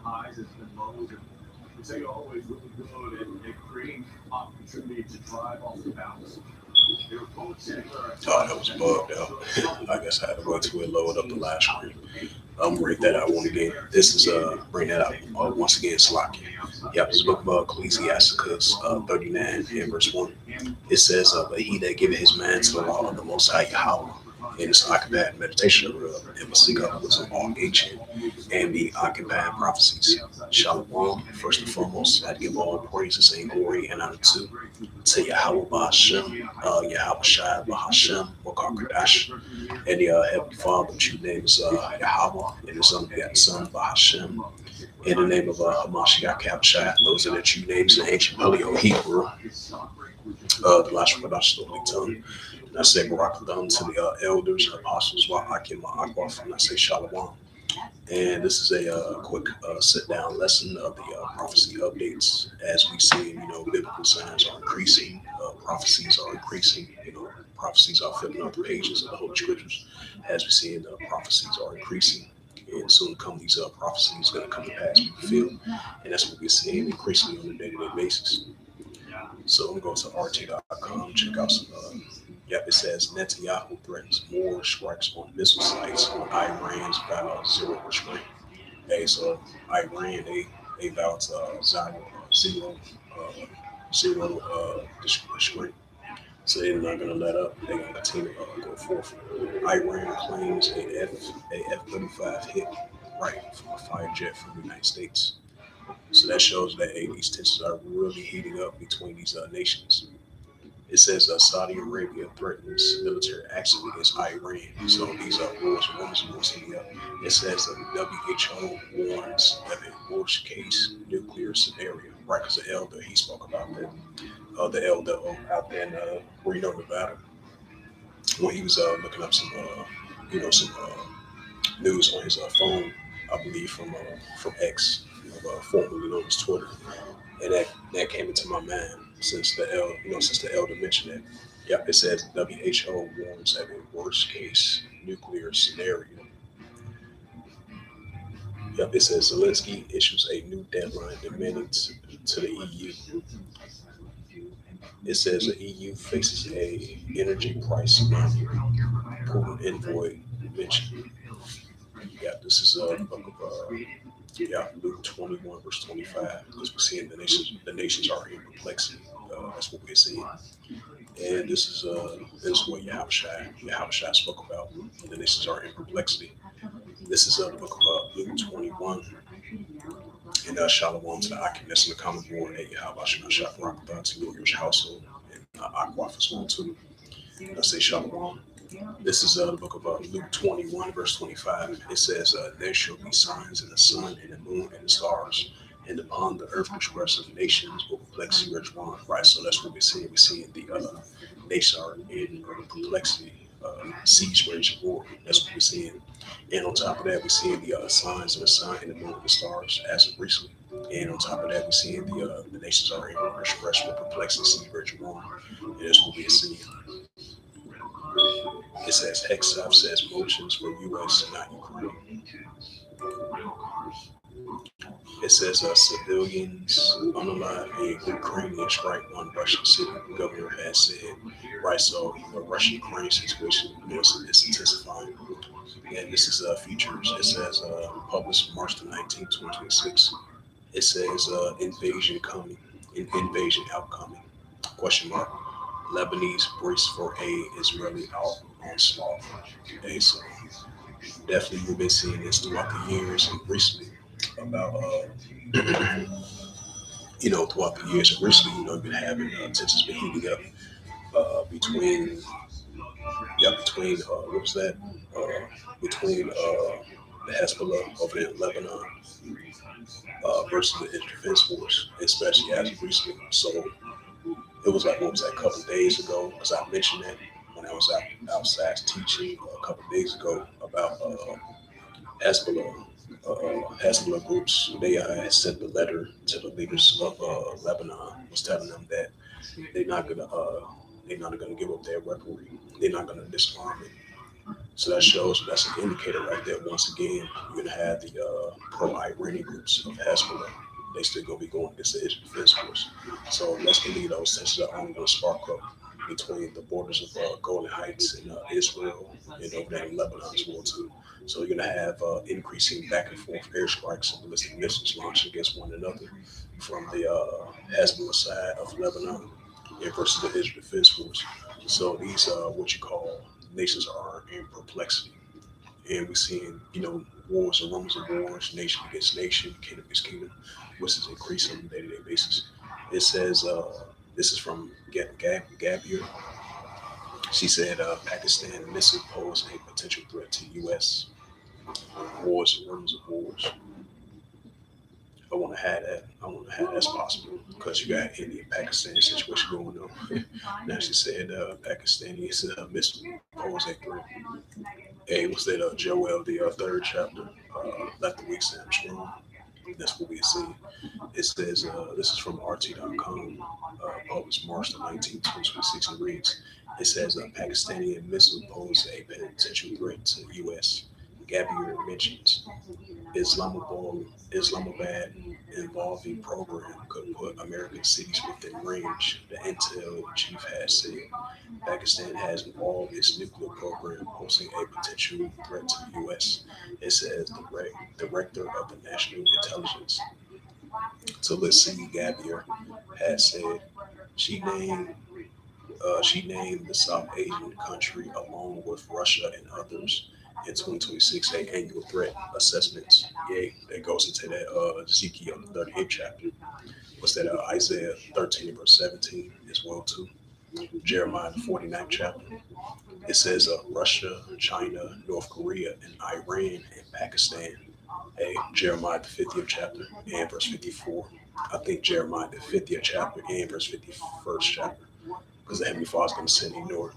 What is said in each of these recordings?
Oh, that was bugged out. I guess I had to wait till it load up the last screen. Rate that out one again. This is bring that out once again, Slocky. Yep, this book of Ecclesiasticus 39 and verse 1. It says, but he that giveth his mind to the law of the Most High Yahweh, and is occupied in meditation of it, and will seek out the wisdom of all ancient, and be occupied in prophecies. Shalom, first and foremost, I give all praises and glory and honor to Yahweh Bahashem, Yahweh Shai Bahashem, Wakar Kadash, and the Heavenly Father, which your name is Yahweh, and his unbegotten Son Bahashem, in the name of Hamashiach Kabashai. Those are the true names in ancient Paleo Hebrew, the last one I slowly tongue. And I say Barakadam to the elders and apostles, Wa'akim Ma'akwaf, and I say Shalom. And this is a quick sit-down lesson of the prophecy updates. As we see, biblical signs are increasing, prophecies are increasing, prophecies are filling up the pages of the Holy Scriptures. As we see, prophecies are increasing. And soon come these prophecies going to come to pass, be fulfilled. And that's what we're seeing increasingly on a day-to-day basis. So I'm going to go to RT.com, check out some. It says Netanyahu threatens more strikes on missile sites on Iran's vow zero restraint. Okay, so Iran, they vowed zero restraint. So they're not going to let up. They're going to continue to go forth. Iran claims a F-35 hit right from a fighter jet from the United States. So that shows that these tensions are really heating up between these nations. It says Saudi Arabia threatens military action against Iran. So these are wars and rumors. It says the WHO warns of a worst case nuclear scenario. Right, because the elder, he spoke about that. The elder out there in Reno, Nevada, when he was looking up some news on his phone, I believe from X, formerly known as Twitter, and that came into my mind since the elder mentioned it. Yep, it says WHO warns of a worst case nuclear scenario. Yep, it says Zelensky issues a new deadline demanding to the EU. It says the EU faces a energy price tsunami. Putin envoy mentioned. Yeah, this is a book of Luke 21 verse 25. Because we're seeing the nations are in perplexity. That's what we're seeing. And this is what Yahushua spoke about. The nations are in perplexity. This is the book of Luke 21. And Shalom to the Akim that's in the common board at Yahweh Shakrak to your household and Akwaf as well too. I say Shalom. This is the book of Luke 21 verse 25. It says, there shall be signs in the sun and the moon and the stars, and upon the earth the distress of nations will perplex you as one. Right, so that's what we're seeing. We're seeing the nations are in perplexity, siege rage war. That's what we're seeing. And on top of that, we're seeing the signs of the sun and the moon and the stars as of recently. And on top of that, we're seeing the nations are in distress with perplexity, siege rage war. And that's what we're seeing. It says Hexaf says motions for U.S. not Ukraine. It says civilians unalive a Ukrainian strike on Russian city. The governor has said, right, so the Russian-Ukraine situation is intensifying. And this is features. It says published March the 19th, 2026. It says invasion coming, invasion outcoming, question mark. Lebanese brace for a Israeli onslaught. Okay, so definitely we've been seeing this throughout the years and recently about throughout the years and recently we've been having tensions been heating up between what was that between the Hezbollah over there in Lebanon versus the Israel Defense Force, especially as of recently. So it was like, what was that, a couple of days ago, because I mentioned that when I was outside teaching a couple of days ago about Hezbollah groups. They had sent a letter to the leaders of Lebanon, was telling them that they're not gonna give up their weaponry. They're not gonna disarm it. So that's an indicator right there. Once again, you're gonna have the pro-Iranian groups of Hezbollah. They still gonna be going against the Israel Defense Force. So let's believe those tensions are only gonna spark up between the borders of Golan Heights and Israel and over there in Lebanon as well too. So you're gonna have increasing back and forth airstrikes and ballistic missiles launched against one another from the Hezbollah side of Lebanon and versus the Israel Defense Force. So these what you call nations are in perplexity, and we're seeing wars and rumors of wars, nation against nation, kingdom against kingdom, which is increasing on a day-to-day basis. It says this is from Gabier. She said Pakistan missile pose a potential threat to U.S. Wars and rumors of wars. I want to have that. I want to have that's possible because you got India Pakistan situation going on. Now she said Pakistani missile pose a threat. Hey, what's that? Joel, the third chapter, Let the Weak Stand Strong. That's what we see. It says, this is from RT.com, published March the 19th, 2026, and reads, it says, Pakistani missile pose a potential threat to U.S. Gabriel mentions Islamabad involving program could put American cities within range, the intel chief has said. Pakistan has involved its nuclear program, posing a potential threat to the U.S. It says the director of the National Intelligence, Tulsi Gabbard, has said she named she named the South Asian country along with Russia and others in 2026 a annual threat assessments. Yay, that goes into that Ezekiel 38th chapter. What's that? Isaiah 13 verse 17 as well too. Jeremiah 49th chapter. It says Russia, China, North Korea, and Iran and Pakistan. Hey, Jeremiah the 50th chapter and verse 54. I think Jeremiah the 50th chapter and verse 51st chapter. Because the Heavenly Father's going to send the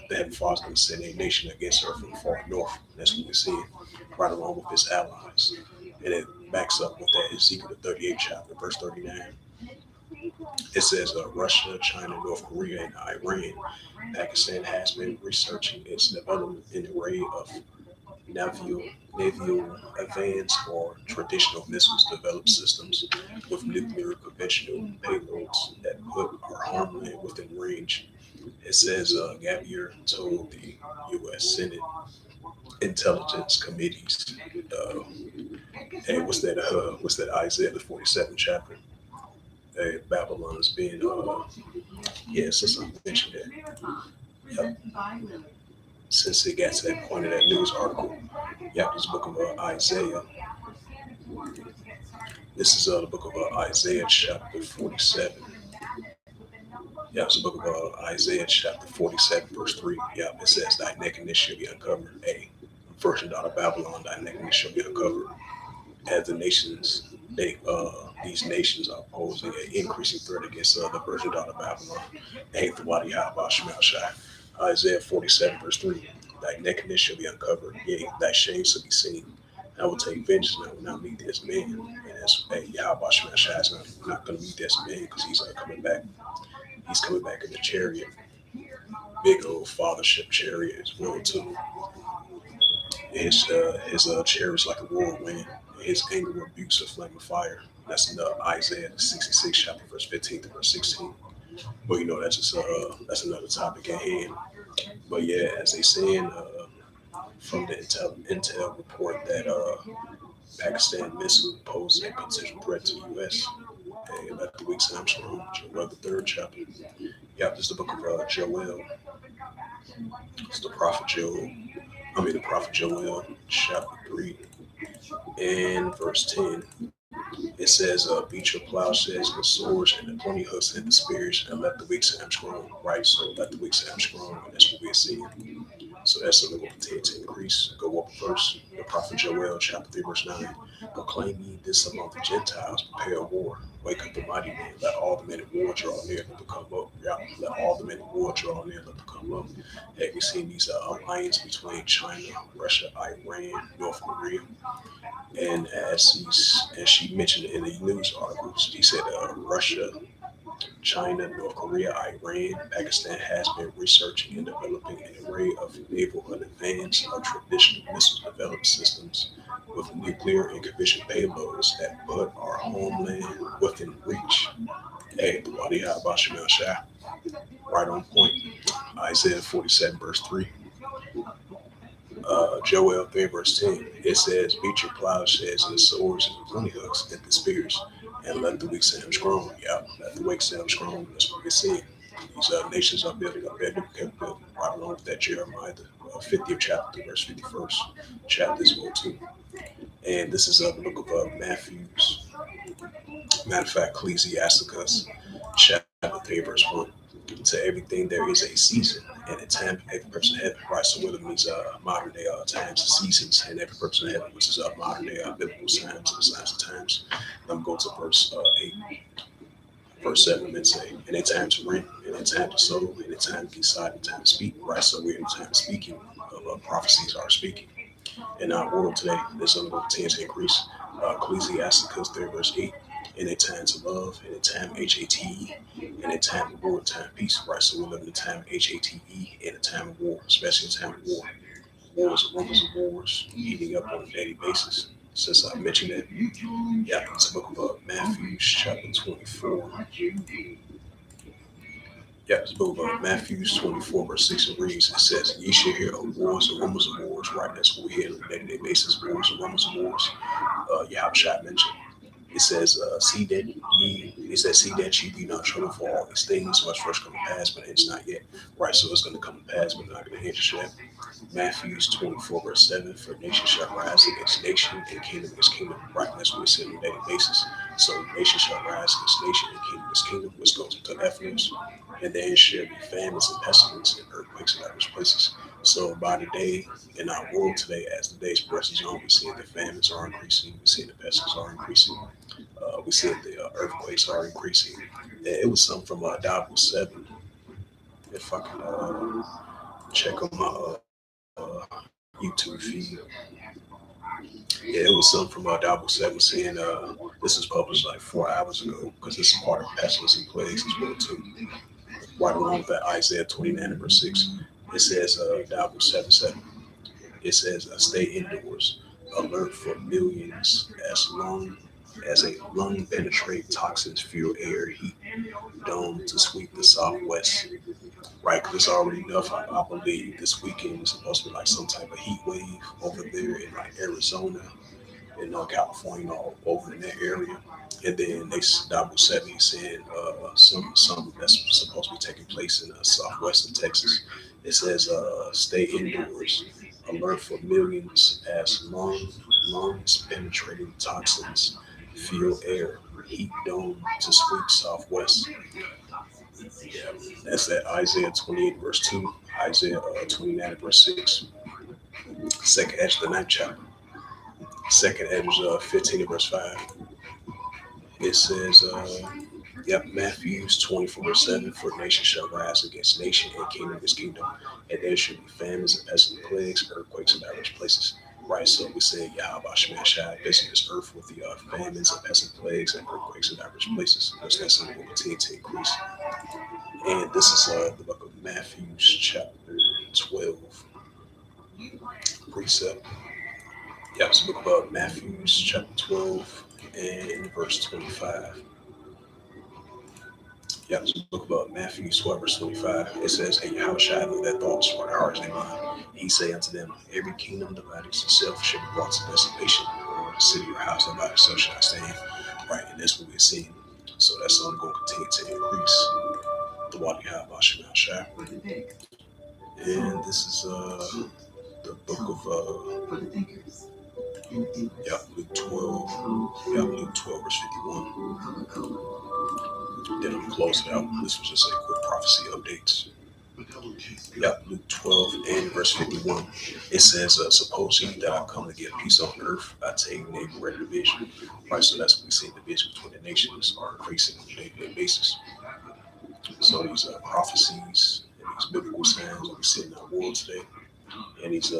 Heavenly Father's going to send a nation against her from the far north. That's what we see, right along with his allies. And it backs up with that Ezekiel the 38th chapter, verse 39. It says Russia, China, North Korea, and Iran. Pakistan has been researching its development in an array of naval advanced or traditional missiles developed systems with nuclear conventional payloads that put our homeland within range. It says Gavier told the U.S. Senate Intelligence Committees. Uh, hey, what's that? Isaiah the 47th chapter. Hey, Babylon is being. Yeah, since I mentioned that. Yep. Since it got to that point of that news article, yep, this book of Isaiah. This is the book of Isaiah chapter 47. Yeah, it's the book of Isaiah chapter 47, verse 3. Yeah, it says, thy nakedness shall be uncovered. A version out of Babylon, thy nakedness shall be uncovered. As the nations, these nations are posing an increasing threat against the version out of Babylon. Ain't the Wadi Shai. Isaiah 47, verse 3. Thy nakedness shall be uncovered, yea, thy shame shall be seen. I will take vengeance and I will not meet this man. And as Yahweh Shai is not going to meet this man because he's coming back. He's coming back in the chariot, big old fathership chariot as well too. His chariot is like a whirlwind. His anger rebukes a flame of fire. That's in Isaiah 66 chapter verse 15 to verse 16. But that's just that's another topic at hand. But yeah, as they saying from the intel report that Pakistan missile poses a potential threat to the U.S. Hey, let the weak sound strong. Joel the third chapter. Yep, this is the book of Joel. It's the prophet Joel. The prophet Joel, chapter 3 and verse 10. It says, beat your plowshares with swords and the pointy hooks and the spears, and let the weak say I'm strong. Right? So let the weak say I'm strong, and that's what we're seeing. So that's something that will continue to increase. Go up first. The prophet Joel, chapter 3, verse 9. Proclaim ye this among the Gentiles, prepare a war. Wake up the mighty men. Let all the men of war draw near. Let them come up. Yeah. Let all the men of war draw near. Let them come up. Have you seen these alliances between China, Russia, Iran, North Korea? And as she mentioned in the news articles, he said Russia, China, North Korea, Iran, Pakistan has been researching and developing an array of naval and advanced or traditional missile developed systems with nuclear and conventional payloads that put our homeland within reach. Hey, Wadiha Bashimel Shah, right on point. Isaiah 47, verse 3. Joel 3, verse 10. It says, beat your plowshares and the swords and the pruning hooks and the spears, and let the weak say I'm strong. Yeah, let the weak say I'm strong. That's what we see. These nations are building up their new capability. Right along with that, Jeremiah, the 50th chapter, verse 51st chapter as well, too. And this is the book of Matthew's. Matter of fact, Ecclesiasticus, chapter 3, verse 1. To everything there is a season and a time for every person in heaven, right? So whether it means modern day times and seasons, and every person in heaven, which is modern day biblical times and signs of times. I'm going to verse 8. Verse 7, and say, and a time to rent, and a time to sow, and a time to decide, and a time to speak, right? So we're in a time of speaking, of prophecies are speaking. In our world today, this only going to continue to increase. Ecclesiasticus 3, verse 8. In a time to love, in a time HATE, in a time of war, time of peace, right? So we live in a time of HATE, in a time of war, especially in a time of war. Wars and rumors of wars heating up on a daily basis. Since I mentioned that, yeah, it's the book of Matthew, chapter 24. Yeah, it's the book of Matthew 24, verse 6, and reads, it says, ye shall hear of wars and rumors of wars, right? That's what we hear on a day-to-day basis, wars and rumors of wars. Yahushua mentioned. It says, see that ye be not troubled for all these things must first come to pass, but it's not yet. Right, so it's going to come to pass, but not going to hit yet. Matthew 24, verse 7, for nation shall rise against nation, and kingdom against kingdom. Right, that's what we see on a daily basis. So nation shall rise against nation, and kingdom against kingdom, which goes into Ephesus. And there shall be famines and pestilence and earthquakes in various places. So by the day, in our world today, as the days progresses on, we see the famines are increasing, we see the pestilence are increasing, we see the earthquakes are increasing. It was something from Bible 7. If I can check on my YouTube feed. Yeah, it was something from Bible 7 saying this was published like 4 hours ago because this is part of pestilence and plagues as well too. Right along with that Isaiah 29 verse 6. It says Bible 7:7. It says stay indoors, alert for millions as long as a lung penetrate toxins, fuel air, heat dome to sweep the southwest. Right, because it's already enough. I believe this weekend is supposed to be like some type of heat wave over there in like Arizona, in California, all over in that area. And then they double set me saying some that's supposed to be taking place in southwestern Texas. It says stay indoors, alert for millions as lungs penetrating toxins, fuel air, heat dome to sweep southwest. Yeah, that's that Isaiah 28 verse 2, Isaiah 29 verse 6, second Ezra the ninth chapter, second Ezra 15 verse 5. It says, Matthews 24 verse 7, for nation shall rise against nation and kingdom against kingdom, and there should be famines and pestilent plagues, earthquakes in various places. Right, so we say Yahweh Shemashai visiting this earth with the famines and pestilent plagues and earthquakes in various places. Because that's something will continue to increase. And this is the book of Matthew, chapter 12, precept. Yeah, it's the book of Matthew, chapter 12, and verse 25. Yeah, it's the book of Matthew 12, verse 25. It says, and Yahushua knew their thoughts for their hearts and mind. He say unto them, every kingdom divided itself shall be brought to desolation, or the city or house divided itself shall not stand. Right, and that's what we're seeing. So that's only going to continue to increase. The water you have, Shah. And this is the book of Luke 12. Luke 12, verse 51. Then I'm closing out. This was just a quick prophecy updates. Luke 12 and verse 51. It says, suppose ye that I come to give peace on earth, I take neighbor division. Right, so that's what we see, the division between the nations are increasing on a day-to-day basis. So these prophecies and these biblical signs that we see in our world today, and these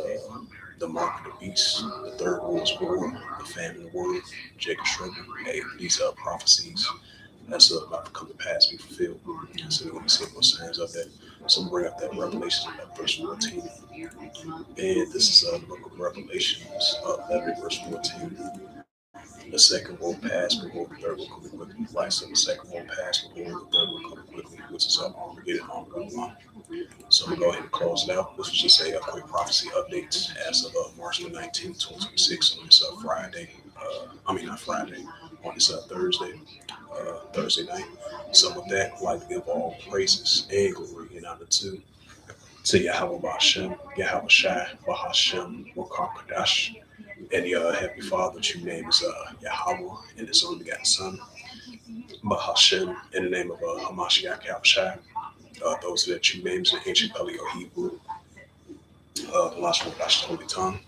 the mark of the beast, the third world's war, the famine of the world, Jacob Schroeder, hey, these prophecies that's about to come to pass, be fulfilled. So we're going to see more signs of that. So I'm bring up that Revelation, that verse 14. And this is the book of Revelations, 11, verse 14. The second will pass before the third will come quickly. Right, so the second will pass before the third will come quickly, which is Armageddon on Route 1. So I'm going to go ahead and close it out. This was just a quick prophecy update as of March the 19th, 2026 on this Friday. Not Friday, on this Thursday night. So with that, I'd like to give all praises and glory and honor to Yahweh Bashem, Yahweh Shai, Bahashem, Wakar Kadash, and the Heavenly Father, which you name is Yahweh, and His only begotten Son, Bahashem, in the name of Hamashiach Yahushai. Those that you names in ancient Paleo Hebrew, the last word that's the holy tongue.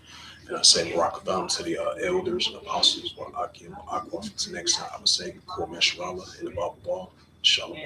And I say Barakatham to the elders and apostles, while Akim, Aqua, to next time I would say Kor Meshrala in the Bible Ball. Shalom.